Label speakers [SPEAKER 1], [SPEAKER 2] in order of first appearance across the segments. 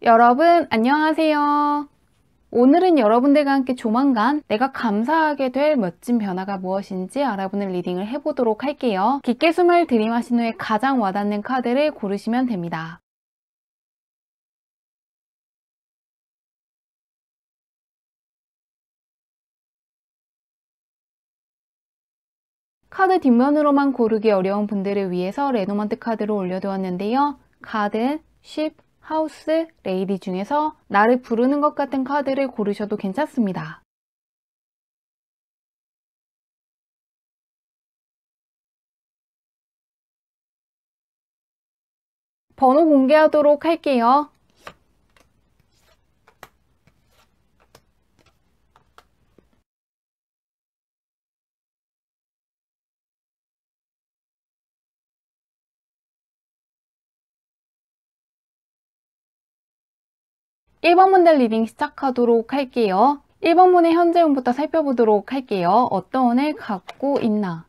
[SPEAKER 1] 여러분 안녕하세요. 오늘은 여러분들과 함께 조만간 내가 감사하게 될 멋진 변화가 무엇인지 알아보는 리딩을 해보도록 할게요. 깊게 숨을 들이마신 후에 가장 와닿는 카드를 고르시면 됩니다. 카드 뒷면으로만 고르기 어려운 분들을 위해서 레노먼트 카드로 올려두었는데요. 가든, 쉽, 하우스, 레이디 중에서 나를 부르는 것 같은 카드를 고르셔도 괜찮습니다. 번호 공개하도록 할게요. 1번 문제 리딩 시작하도록 할게요. 1번 문의 현재 운부터 살펴보도록 할게요. 어떤 운을 갖고 있나?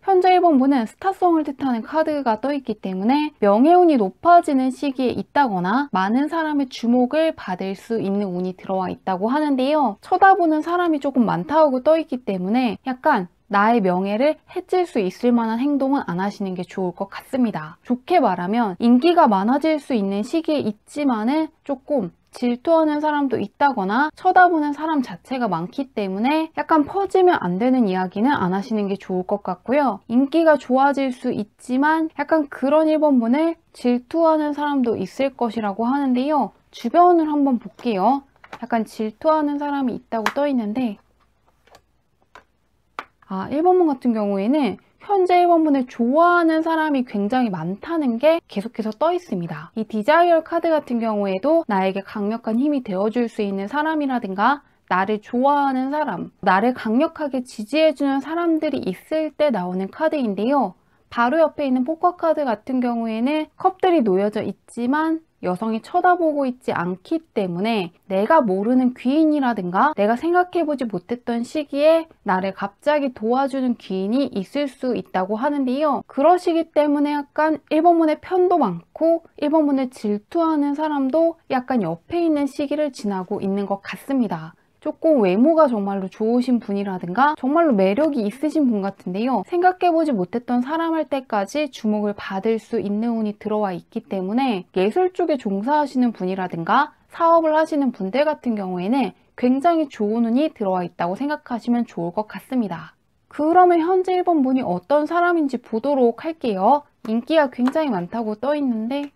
[SPEAKER 1] 현재 1번 문은 스타성을 뜻하는 카드가 떠있기 때문에 명예운이 높아지는 시기에 있다거나 많은 사람의 주목을 받을 수 있는 운이 들어와 있다고 하는데요. 쳐다보는 사람이 조금 많다고 떠있기 때문에 약간 나의 명예를 해칠 수 있을 만한 행동은 안 하시는 게 좋을 것 같습니다. 좋게 말하면 인기가 많아질 수 있는 시기에 있지만은 조금 질투하는 사람도 있다거나 쳐다보는 사람 자체가 많기 때문에 약간 퍼지면 안 되는 이야기는 안 하시는 게 좋을 것 같고요. 인기가 좋아질 수 있지만 약간 그런 1번분을 질투하는 사람도 있을 것이라고 하는데요. 주변을 한번 볼게요. 약간 질투하는 사람이 있다고 떠 있는데 1번분 같은 경우에는 현재 1번분을 좋아하는 사람이 굉장히 많다는 게 계속해서 떠 있습니다. 이 디자이어 카드 같은 경우에도 나에게 강력한 힘이 되어줄 수 있는 사람이라든가 나를 좋아하는 사람, 나를 강력하게 지지해주는 사람들이 있을 때 나오는 카드인데요. 바로 옆에 있는 포커 카드 같은 경우에는 컵들이 놓여져 있지만 여성이 쳐다보고 있지 않기 때문에 내가 모르는 귀인이라든가 내가 생각해보지 못했던 시기에 나를 갑자기 도와주는 귀인이 있을 수 있다고 하는데요. 그러시기 때문에 약간 1번문의 편도 많고 1번문을 질투하는 사람도 약간 옆에 있는 시기를 지나고 있는 것 같습니다. 조금 외모가 정말로 좋으신 분이라든가 정말로 매력이 있으신 분 같은데요. 생각해보지 못했던 사람 할 때까지 주목을 받을 수 있는 운이 들어와 있기 때문에 예술 쪽에 종사하시는 분이라든가 사업을 하시는 분들 같은 경우에는 굉장히 좋은 운이 들어와 있다고 생각하시면 좋을 것 같습니다. 그러면 현재 1번 분이 어떤 사람인지 보도록 할게요. 인기가 굉장히 많다고 떠 있는데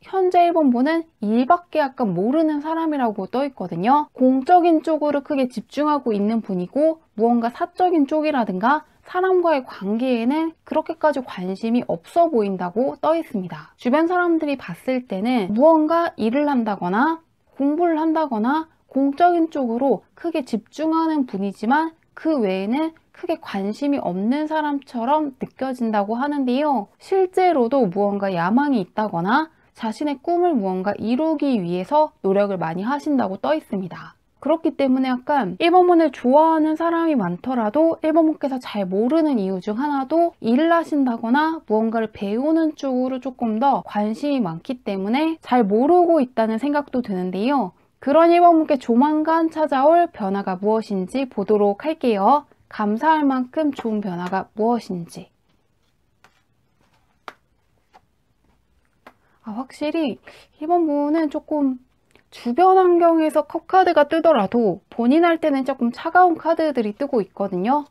[SPEAKER 1] 현재 1번분은 일밖에 약간 모르는 사람이라고 떠 있거든요. 공적인 쪽으로 크게 집중하고 있는 분이고 무언가 사적인 쪽이라든가 사람과의 관계에는 그렇게까지 관심이 없어 보인다고 떠 있습니다. 주변 사람들이 봤을 때는 무언가 일을 한다거나 공부를 한다거나 공적인 쪽으로 크게 집중하는 분이지만 그 외에는 크게 관심이 없는 사람처럼 느껴진다고 하는데요. 실제로도 무언가 야망이 있다거나 자신의 꿈을 무언가 이루기 위해서 노력을 많이 하신다고 떠 있습니다. 그렇기 때문에 약간 1번문을 좋아하는 사람이 많더라도 1번문께서 잘 모르는 이유 중 하나도 일을 하신다거나 무언가를 배우는 쪽으로 조금 더 관심이 많기 때문에 잘 모르고 있다는 생각도 드는데요. 그런 1번문께 조만간 찾아올 변화가 무엇인지 보도록 할게요. 감사할 만큼 좋은 변화가 무엇인지. 확실히 1번 분은 조금 주변 환경에서 컵카드가 뜨더라도 본인 할 때는 조금 차가운 카드들이 뜨고 있거든요.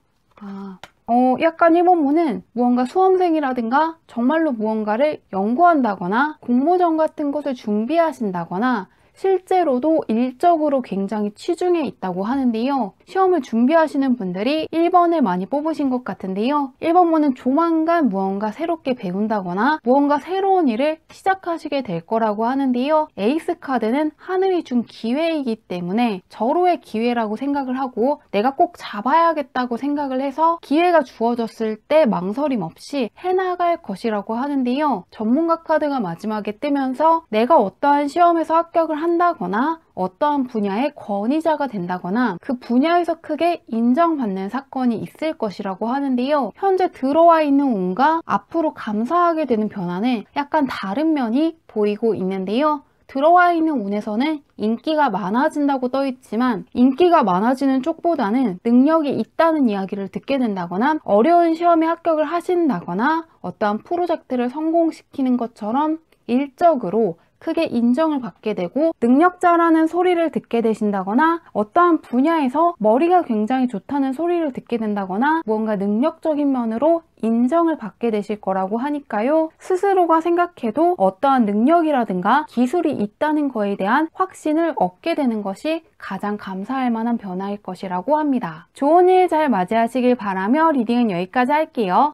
[SPEAKER 1] 약간 1번 분은 무언가 수험생이라든가 정말로 무언가를 연구한다거나 공모전 같은 것을 준비하신다거나 실제로도 일적으로 굉장히 치중해 있다고 하는데요. 시험을 준비하시는 분들이 1번을 많이 뽑으신 것 같은데요. 1번분은 조만간 무언가 새롭게 배운다거나 무언가 새로운 일을 시작하시게 될 거라고 하는데요. 에이스 카드는 하늘이 준 기회이기 때문에 절호의 기회라고 생각을 하고 내가 꼭 잡아야겠다고 생각을 해서 기회가 주어졌을 때 망설임 없이 해나갈 것이라고 하는데요. 전문가 카드가 마지막에 뜨면서 내가 어떠한 시험에서 합격을 한다거나 어떠한 분야의 권위자가 된다거나 그 분야에서 크게 인정받는 사건이 있을 것이라고 하는데요. 현재 들어와 있는 운과 앞으로 감사하게 되는 변화는 약간 다른 면이 보이고 있는데요. 들어와 있는 운에서는 인기가 많아진다고 떠 있지만 인기가 많아지는 쪽보다는 능력이 있다는 이야기를 듣게 된다거나 어려운 시험에 합격을 하신다거나 어떠한 프로젝트를 성공시키는 것처럼 일적으로 크게 인정을 받게 되고 능력자라는 소리를 듣게 되신다거나 어떠한 분야에서 머리가 굉장히 좋다는 소리를 듣게 된다거나 무언가 능력적인 면으로 인정을 받게 되실 거라고 하니까요. 스스로가 생각해도 어떠한 능력이라든가 기술이 있다는 거에 대한 확신을 얻게 되는 것이 가장 감사할 만한 변화일 것이라고 합니다. 좋은 일 잘 맞이하시길 바라며 리딩은 여기까지 할게요.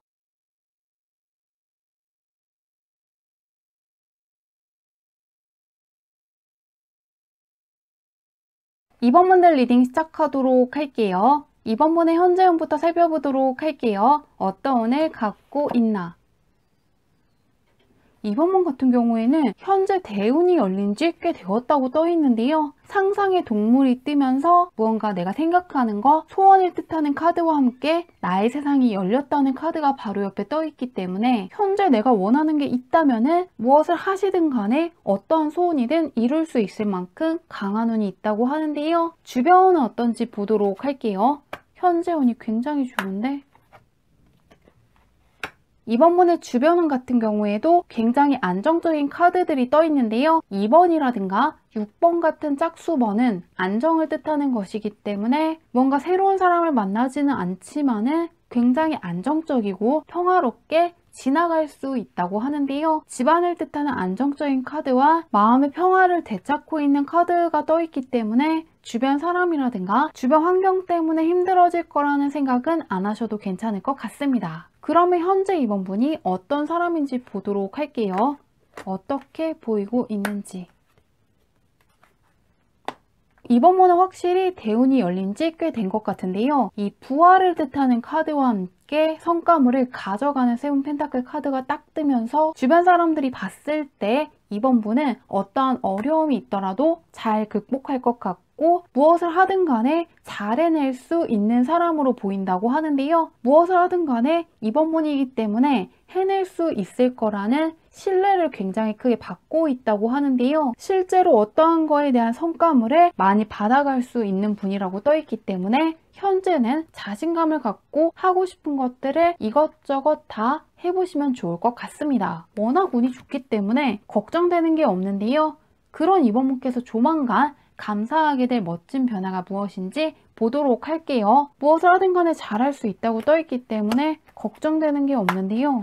[SPEAKER 1] 이번 분들 리딩 시작하도록 할게요. 이번 분의 현재 운부터 살펴보도록 할게요. 어떤 운을 갖고 있나? 이번 분 같은 경우에는 현재 대운이 열린 지 꽤 되었다고 떠 있는데요. 상상의 동물이 뜨면서 무언가 내가 생각하는 거, 소원을 뜻하는 카드와 함께 나의 세상이 열렸다는 카드가 바로 옆에 떠 있기 때문에 현재 내가 원하는 게 있다면은 무엇을 하시든 간에 어떠한 소원이든 이룰 수 있을 만큼 강한 운이 있다고 하는데요. 주변은 어떤지 보도록 할게요. 현재 운이 굉장히 좋은데 이번 분의 주변운 같은 경우에도 굉장히 안정적인 카드들이 떠 있는데요. 2번이라든가 6번 같은 짝수번은 안정을 뜻하는 것이기 때문에 뭔가 새로운 사람을 만나지는 않지만은 굉장히 안정적이고 평화롭게 지나갈 수 있다고 하는데요. 집안을 뜻하는 안정적인 카드와 마음의 평화를 되찾고 있는 카드가 떠 있기 때문에 주변 사람이라든가 주변 환경 때문에 힘들어질 거라는 생각은 안 하셔도 괜찮을 것 같습니다. 그러면 현재 이번 분이 어떤 사람인지 보도록 할게요. 어떻게 보이고 있는지. 이번 분은 확실히 대운이 열린 지 꽤 된 것 같은데요. 이 부활을 뜻하는 카드와 함께 성과물을 가져가는 세븐 펜타클 카드가 딱 뜨면서 주변 사람들이 봤을 때 이번 분은 어떠한 어려움이 있더라도 잘 극복할 것 같고 무엇을 하든 간에 잘 해낼 수 있는 사람으로 보인다고 하는데요. 무엇을 하든 간에 이번 분이기 때문에 해낼 수 있을 거라는 신뢰를 굉장히 크게 받고 있다고 하는데요. 실제로 어떠한 거에 대한 성과물을 많이 받아갈 수 있는 분이라고 떠 있기 때문에 현재는 자신감을 갖고 하고 싶은 것들을 이것저것 다 해보시면 좋을 것 같습니다. 워낙 운이 좋기 때문에 걱정되는 게 없는데요. 그런 이번 분께서 조만간 감사하게 될 멋진 변화가 무엇인지 보도록 할게요. 무엇을 하든 간에 잘할 수 있다고 떠 있기 때문에 걱정되는 게 없는데요.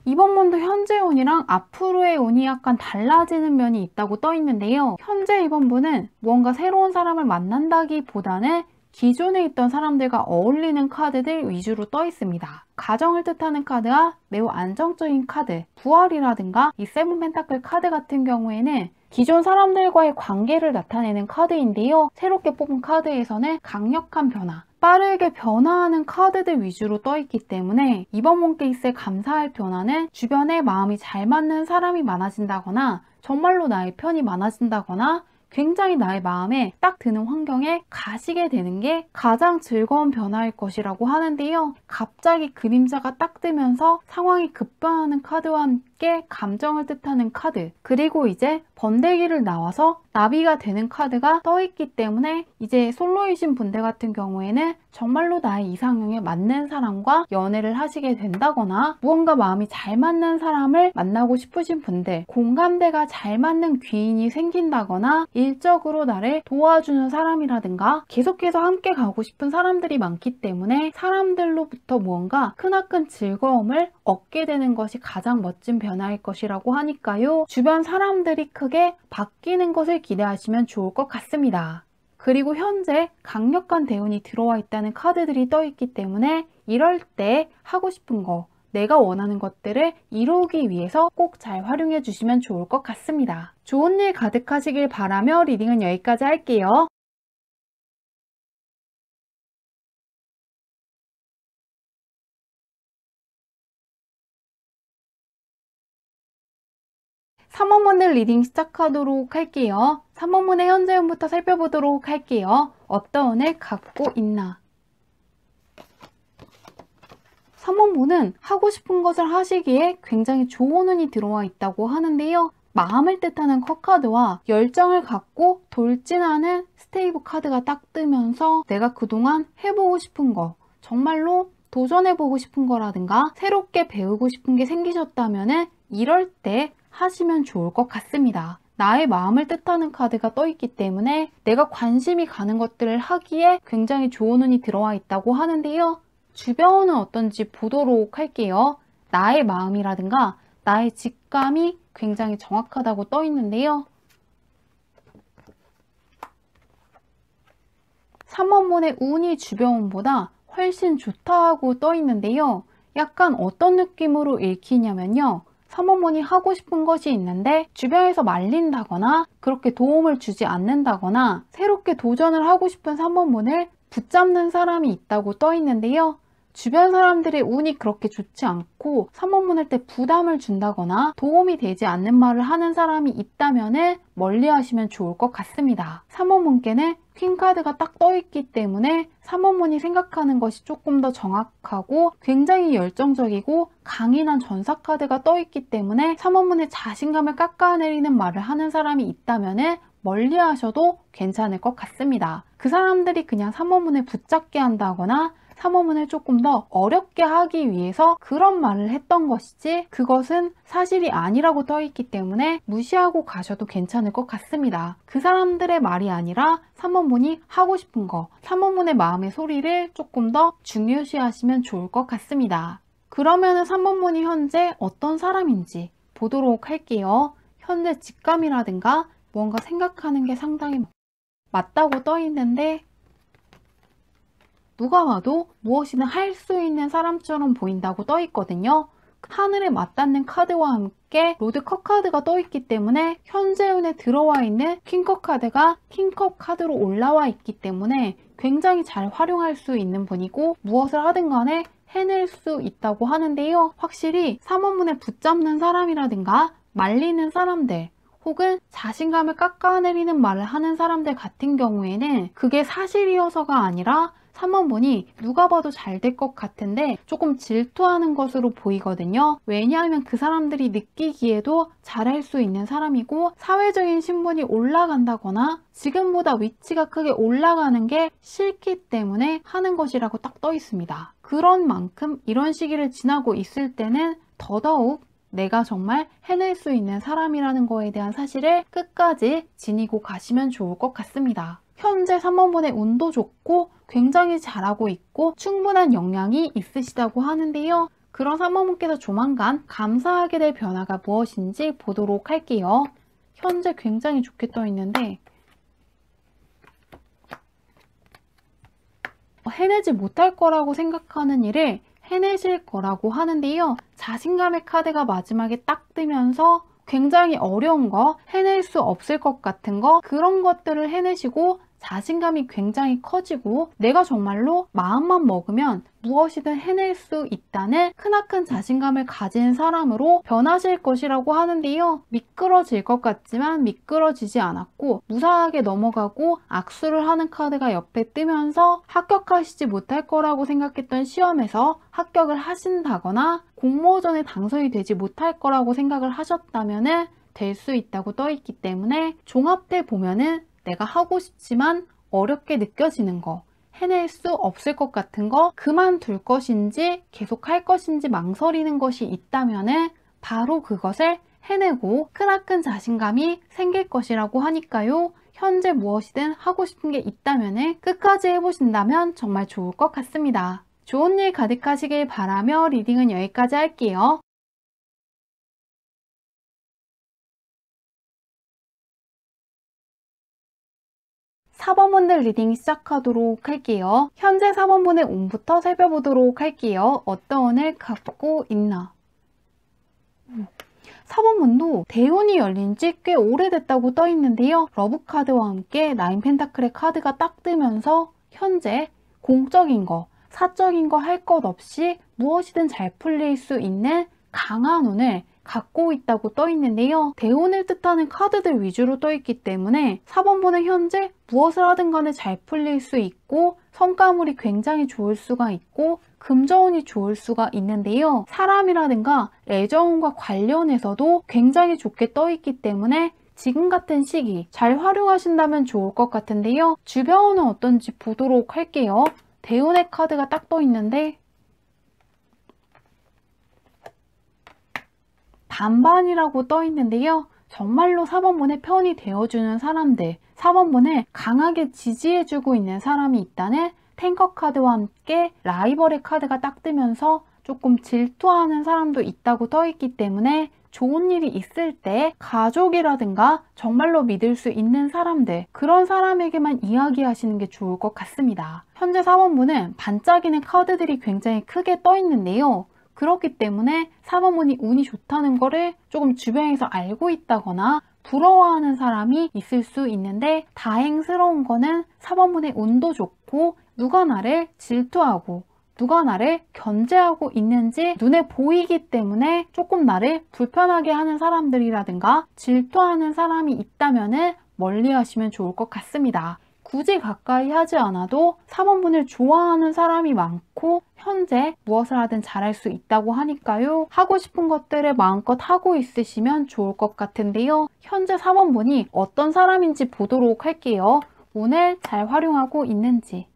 [SPEAKER 1] 이번 분도 현재 운이랑 앞으로의 운이 약간 달라지는 면이 있다고 떠 있는데요. 현재 이번 분은 무언가 새로운 사람을 만난다기보다는 기존에 있던 사람들과 어울리는 카드들 위주로 떠 있습니다. 가정을 뜻하는 카드와 매우 안정적인 카드, 부활이라든가 이 세븐 펜타클 카드 같은 경우에는 기존 사람들과의 관계를 나타내는 카드인데요. 새롭게 뽑은 카드에서는 강력한 변화, 빠르게 변화하는 카드들 위주로 떠 있기 때문에 이번 몬 케이스에 감사할 변화는 주변에 마음이 잘 맞는 사람이 많아진다거나 정말로 나의 편이 많아진다거나 굉장히 나의 마음에 딱 드는 환경에 가시게 되는 게 가장 즐거운 변화일 것이라고 하는데요. 갑자기 그림자가 딱 뜨면서 상황이 급변하는 카드와 함께 감정을 뜻하는 카드, 그리고 이제 번데기를 나와서 나비가 되는 카드가 떠 있기 때문에 이제 솔로이신 분들 같은 경우에는 정말로 나의 이상형에 맞는 사람과 연애를 하시게 된다거나 무언가 마음이 잘 맞는 사람을 만나고 싶으신 분들, 공감대가 잘 맞는 귀인이 생긴다거나 일적으로 나를 도와주는 사람이라든가 계속해서 함께 가고 싶은 사람들이 많기 때문에 사람들로부터 무언가 크나큰 즐거움을 얻게 되는 것이 가장 멋진 변화일 것이라고 하니까요. 주변 사람들이 크게 바뀌는 것을 기대하시면 좋을 것 같습니다. 그리고 현재 강력한 대운이 들어와 있다는 카드들이 떠 있기 때문에 이럴 때 하고 싶은 거, 내가 원하는 것들을 이루기 위해서 꼭 잘 활용해 주시면 좋을 것 같습니다. 좋은 일 가득하시길 바라며 리딩은 여기까지 할게요. 3번분들 리딩 시작하도록 할게요. 3번분의 현재 운부터 살펴보도록 할게요. 어떤 운을 갖고 있나? 3번분은 하고 싶은 것을 하시기에 굉장히 좋은 운이 들어와 있다고 하는데요. 마음을 뜻하는 컵카드와 열정을 갖고 돌진하는 스테이브 카드가 딱 뜨면서 내가 그동안 해보고 싶은 거, 정말로 도전해보고 싶은 거라든가 새롭게 배우고 싶은 게 생기셨다면 이럴 때 하시면 좋을 것 같습니다. 나의 마음을 뜻하는 카드가 떠 있기 때문에 내가 관심이 가는 것들을 하기에 굉장히 좋은 운이 들어와 있다고 하는데요. 주변은 어떤지 보도록 할게요. 나의 마음이라든가 나의 직감이 굉장히 정확하다고 떠 있는데요. 3번분의 운이 주변 운보다 훨씬 좋다고 떠 있는데요. 약간 어떤 느낌으로 읽히냐면요. 3번분이 하고 싶은 것이 있는데 주변에서 말린다거나 그렇게 도움을 주지 않는다거나 새롭게 도전을 하고 싶은 3번분을 붙잡는 사람이 있다고 떠 있는데요. 주변 사람들의 운이 그렇게 좋지 않고 3번분 할 때 부담을 준다거나 도움이 되지 않는 말을 하는 사람이 있다면 멀리 하시면 좋을 것 같습니다. 3번분께는 퀸카드가 딱 떠 있기 때문에 3번분이 생각하는 것이 조금 더 정확하고 굉장히 열정적이고 강인한 전사카드가 떠 있기 때문에 3번분의 자신감을 깎아내리는 말을 하는 사람이 있다면 멀리 하셔도 괜찮을 것 같습니다. 그 사람들이 그냥 3번분을 붙잡게 한다거나 3번분을 조금 더 어렵게 하기 위해서 그런 말을 했던 것이지 그것은 사실이 아니라고 떠 있기 때문에 무시하고 가셔도 괜찮을 것 같습니다. 그 사람들의 말이 아니라 3번분이 하고 싶은 거, 3번분의 마음의 소리를 조금 더 중요시 하시면 좋을 것 같습니다. 그러면은 3번분이 현재 어떤 사람인지 보도록 할게요. 현재 직감이라든가 무언가 생각하는 게 상당히 맞다고 떠 있는데 누가 봐도 무엇이든 할 수 있는 사람처럼 보인다고 떠 있거든요. 하늘에 맞닿는 카드와 함께 로드 컵 카드가 떠 있기 때문에 현재 운에 들어와 있는 킹컵 카드가 킹컵 카드로 올라와 있기 때문에 굉장히 잘 활용할 수 있는 분이고 무엇을 하든 간에 해낼 수 있다고 하는데요. 확실히 3번분에 붙잡는 사람이라든가 말리는 사람들 혹은 자신감을 깎아내리는 말을 하는 사람들 같은 경우에는 그게 사실이어서가 아니라 3번분이 누가 봐도 잘 될 것 같은데 조금 질투하는 것으로 보이거든요. 왜냐하면 그 사람들이 느끼기에도 잘할 수 있는 사람이고 사회적인 신분이 올라간다거나 지금보다 위치가 크게 올라가는 게 싫기 때문에 하는 것이라고 딱 떠 있습니다. 그런 만큼 이런 시기를 지나고 있을 때는 더더욱 내가 정말 해낼 수 있는 사람이라는 거에 대한 사실을 끝까지 지니고 가시면 좋을 것 같습니다. 현재 3번분의 운도 좋고 굉장히 잘하고 있고 충분한 역량이 있으시다고 하는데요. 그런 3번분께서 조만간 감사하게 될 변화가 무엇인지 보도록 할게요. 현재 굉장히 좋게 떠 있는데 해내지 못할 거라고 생각하는 일을 해내실 거라고 하는데요. 자신감의 카드가 마지막에 딱 뜨면서 굉장히 어려운 거, 해낼 수 없을 것 같은 거 그런 것들을 해내시고 자신감이 굉장히 커지고 내가 정말로 마음만 먹으면 무엇이든 해낼 수 있다는 크나큰 자신감을 가진 사람으로 변하실 것이라고 하는데요. 미끄러질 것 같지만 미끄러지지 않았고 무사하게 넘어가고 악수를 하는 카드가 옆에 뜨면서 합격하시지 못할 거라고 생각했던 시험에서 합격을 하신다거나 공모전에 당선이 되지 못할 거라고 생각을 하셨다면 될 수 있다고 떠 있기 때문에 종합해 보면은 내가 하고 싶지만 어렵게 느껴지는 거, 해낼 수 없을 것 같은 거, 그만둘 것인지 계속 할 것인지 망설이는 것이 있다면 바로 그것을 해내고 크나큰 자신감이 생길 것이라고 하니까요. 현재 무엇이든 하고 싶은 게 있다면 끝까지 해보신다면 정말 좋을 것 같습니다. 좋은 일 가득하시길 바라며 리딩은 여기까지 할게요. 4번분들 리딩 시작하도록 할게요. 현재 4번분의 운부터 살펴보도록 할게요. 어떤 운을 갖고 있나? 4번분도 대운이 열린 지 꽤 오래됐다고 떠 있는데요. 러브카드와 함께 나인 펜타클의 카드가 딱 뜨면서 현재 공적인 거, 사적인 거 할 것 없이 무엇이든 잘 풀릴 수 있는 강한 운을 갖고 있다고 떠 있는데요. 대운을 뜻하는 카드들 위주로 떠 있기 때문에 4번분은 현재 무엇을 하든 간에 잘 풀릴 수 있고 성과물이 굉장히 좋을 수가 있고 금전운이 좋을 수가 있는데요. 사람이라든가 애정운과 관련해서도 굉장히 좋게 떠 있기 때문에 지금 같은 시기 잘 활용하신다면 좋을 것 같은데요. 주변은 어떤지 보도록 할게요. 대운의 카드가 딱 떠 있는데 반반이라고 떠 있는데요. 정말로 4번분의 편이 되어주는 사람들, 4번분을 강하게 지지해주고 있는 사람이 있다는 탱커 카드와 함께 라이벌의 카드가 딱 뜨면서 조금 질투하는 사람도 있다고 떠 있기 때문에 좋은 일이 있을 때 가족이라든가 정말로 믿을 수 있는 사람들, 그런 사람에게만 이야기하시는 게 좋을 것 같습니다. 현재 4번분은 반짝이는 카드들이 굉장히 크게 떠 있는데요. 그렇기 때문에 4번분이 운이 좋다는 거를 조금 주변에서 알고 있다거나 부러워하는 사람이 있을 수 있는데 다행스러운 거는 4번분의 운도 좋고 누가 나를 질투하고 누가 나를 견제하고 있는지 눈에 보이기 때문에 조금 나를 불편하게 하는 사람들이라든가 질투하는 사람이 있다면 멀리 하시면 좋을 것 같습니다. 굳이 가까이 하지 않아도 4번분을 좋아하는 사람이 많고 현재 무엇을 하든 잘할 수 있다고 하니까요. 하고 싶은 것들을 마음껏 하고 있으시면 좋을 것 같은데요. 현재 4번분이 어떤 사람인지 보도록 할게요. 오늘 잘 활용하고 있는지.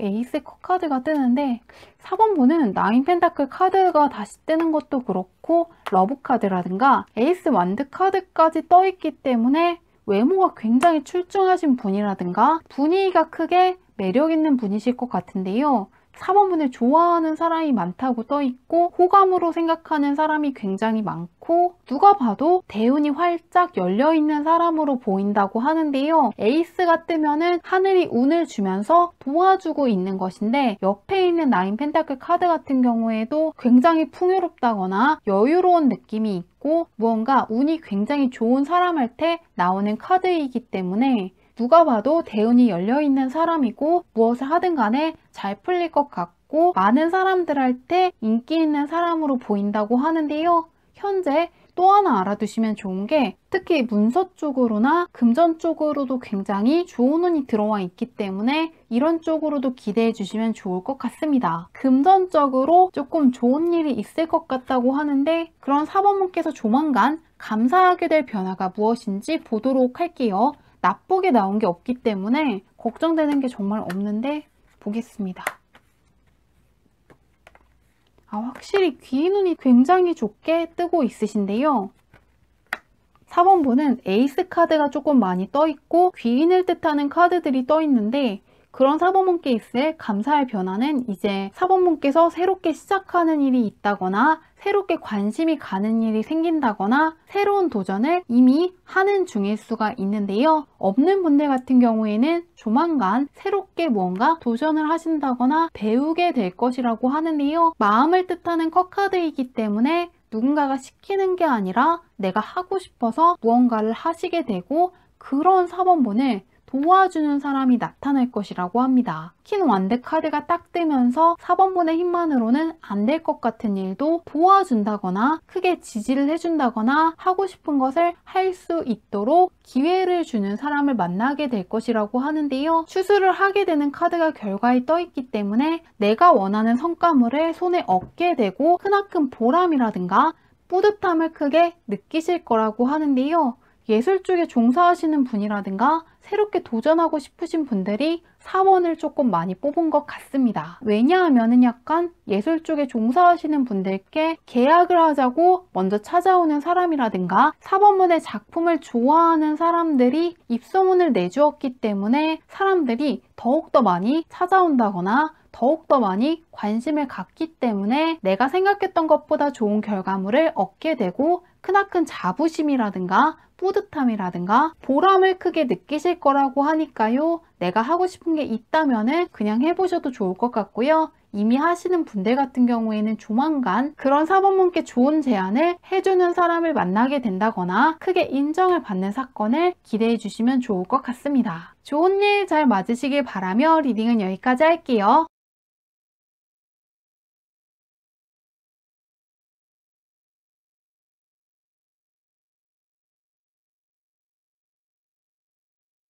[SPEAKER 1] 에이스 컵 카드가 뜨는데 4번분은 나인 펜타클 카드가 다시 뜨는 것도 그렇고 러브 카드라든가 에이스 완드 카드까지 떠 있기 때문에 외모가 굉장히 출중하신 분이라든가 분위기가 크게 매력 있는 분이실 것 같은데요. 4번분을 좋아하는 사람이 많다고 떠 있고 호감으로 생각하는 사람이 굉장히 많고 누가 봐도 대운이 활짝 열려있는 사람으로 보인다고 하는데요. 에이스가 뜨면은 하늘이 운을 주면서 도와주고 있는 것인데 옆에 있는 나인 펜타클 카드 같은 경우에도 굉장히 풍요롭다거나 여유로운 느낌이 있고 무언가 운이 굉장히 좋은 사람한테 나오는 카드이기 때문에 누가 봐도 대운이 열려있는 사람이고 무엇을 하든 간에 잘 풀릴 것 같고 많은 사람들한테 인기 있는 사람으로 보인다고 하는데요. 현재 또 하나 알아두시면 좋은 게 특히 문서 쪽으로나 금전 쪽으로도 굉장히 좋은 운이 들어와 있기 때문에 이런 쪽으로도 기대해 주시면 좋을 것 같습니다. 금전적으로 조금 좋은 일이 있을 것 같다고 하는데 그런 4번분께서 조만간 감사하게 될 변화가 무엇인지 보도록 할게요. 나쁘게 나온 게 없기 때문에 걱정되는 게 정말 없는데 보겠습니다. 확실히 귀인운이 굉장히 좋게 뜨고 있으신데요. 4번분은 에이스 카드가 조금 많이 떠 있고 귀인을 뜻하는 카드들이 떠 있는데 그런 4번분께 있을 감사할 변화는 이제 4번분께서 새롭게 시작하는 일이 있다거나 새롭게 관심이 가는 일이 생긴다거나 새로운 도전을 이미 하는 중일 수가 있는데요. 없는 분들 같은 경우에는 조만간 새롭게 뭔가 도전을 하신다거나 배우게 될 것이라고 하는데요. 마음을 뜻하는 컵카드이기 때문에 누군가가 시키는 게 아니라 내가 하고 싶어서 무언가를 하시게 되고 그런 4번분을 도와주는 사람이 나타날 것이라고 합니다. 퀸 완드 카드가 딱 뜨면서 4번분의 힘만으로는 안 될 것 같은 일도 도와준다거나 크게 지지를 해준다거나 하고 싶은 것을 할 수 있도록 기회를 주는 사람을 만나게 될 것이라고 하는데요. 추수를 하게 되는 카드가 결과에 떠 있기 때문에 내가 원하는 성과물을 손에 얻게 되고 크나큰 보람이라든가 뿌듯함을 크게 느끼실 거라고 하는데요. 예술 쪽에 종사하시는 분이라든가 새롭게 도전하고 싶으신 분들이 4번을 조금 많이 뽑은 것 같습니다. 왜냐하면 약간 예술 쪽에 종사하시는 분들께 계약을 하자고 먼저 찾아오는 사람이라든가 4번분의 작품을 좋아하는 사람들이 입소문을 내주었기 때문에 사람들이 더욱더 많이 찾아온다거나 더욱더 많이 관심을 갖기 때문에 내가 생각했던 것보다 좋은 결과물을 얻게 되고 크나큰 자부심이라든가 뿌듯함이라든가 보람을 크게 느끼실 거라고 하니까요. 내가 하고 싶은 게 있다면 그냥 해보셔도 좋을 것 같고요. 이미 하시는 분들 같은 경우에는 조만간 그런 4번분께 좋은 제안을 해주는 사람을 만나게 된다거나 크게 인정을 받는 사건을 기대해 주시면 좋을 것 같습니다. 좋은 일 잘 맞으시길 바라며 리딩은 여기까지 할게요.